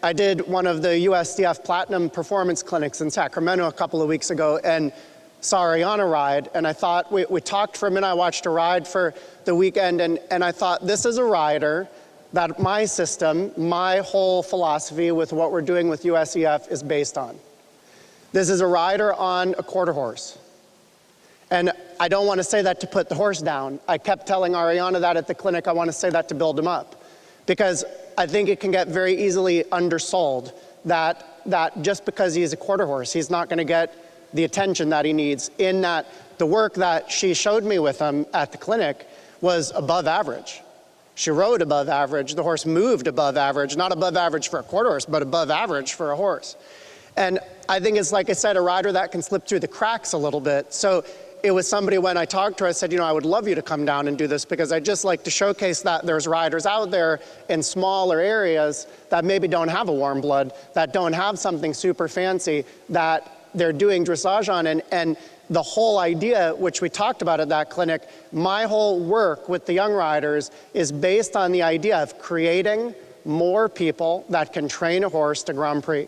I did one of the USDF Platinum Performance Clinics in Sacramento a couple of weeks ago and saw Ariana ride, and I thought, we talked for a minute, I watched her ride for the weekend, and I thought, this is a rider that my system, my whole philosophy with what we're doing with USEF is based on. This is a rider on a quarter horse. And I don't want to say that to put the horse down. I kept telling Ariana that at the clinic, I want to say that to build him up. Because I think it can get very easily undersold that just because he's a quarter horse, he's not going to get the attention that he needs, in that the work that she showed me with him at the clinic was above average. She rode above average, the horse moved above average, not above average for a quarter horse, but above average for a horse. And I think it's, like I said, a rider that can slip through the cracks a little bit. So it was somebody, when I talked to her, I said, I would love you to come down and do this, because I just like to showcase that there's riders out there in smaller areas that maybe don't have a warm blood, that don't have something super fancy, that they're doing dressage on. And the whole idea, which we talked about at that clinic, my whole work with the young riders is based on the idea of creating more people that can train a horse to Grand Prix.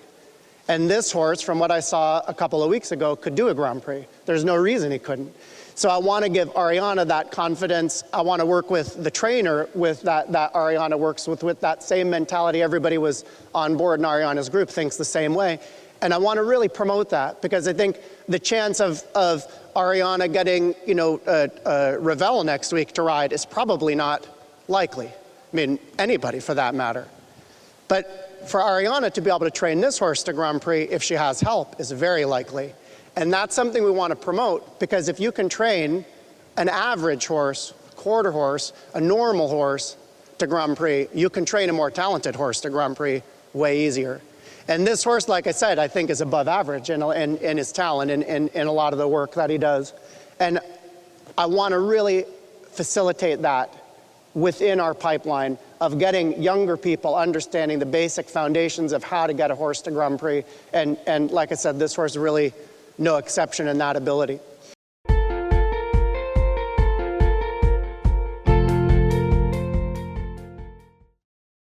And this horse, from what I saw a couple of weeks ago, could do a Grand Prix. There's no reason he couldn't. So I want to give Ariana that confidence. I want to work with the trainer with that Ariana works with that same mentality. Everybody was on board in Ariana's group, thinks the same way. And I want to really promote that, because I think the chance of Ariana getting, Ravel next week to ride is probably not likely. I mean, anybody for that matter. But for Ariana to be able to train this horse to Grand Prix, if she has help, is very likely. And that's something we want to promote, because if you can train an average horse, quarter horse, a normal horse to Grand Prix, you can train a more talented horse to Grand Prix way easier. And this horse, like I said, I think is above average in his talent and in a lot of the work that he does. And I want to really facilitate that within our pipeline of getting younger people understanding the basic foundations of how to get a horse to Grand Prix. And like I said, this horse is really no exception in that ability.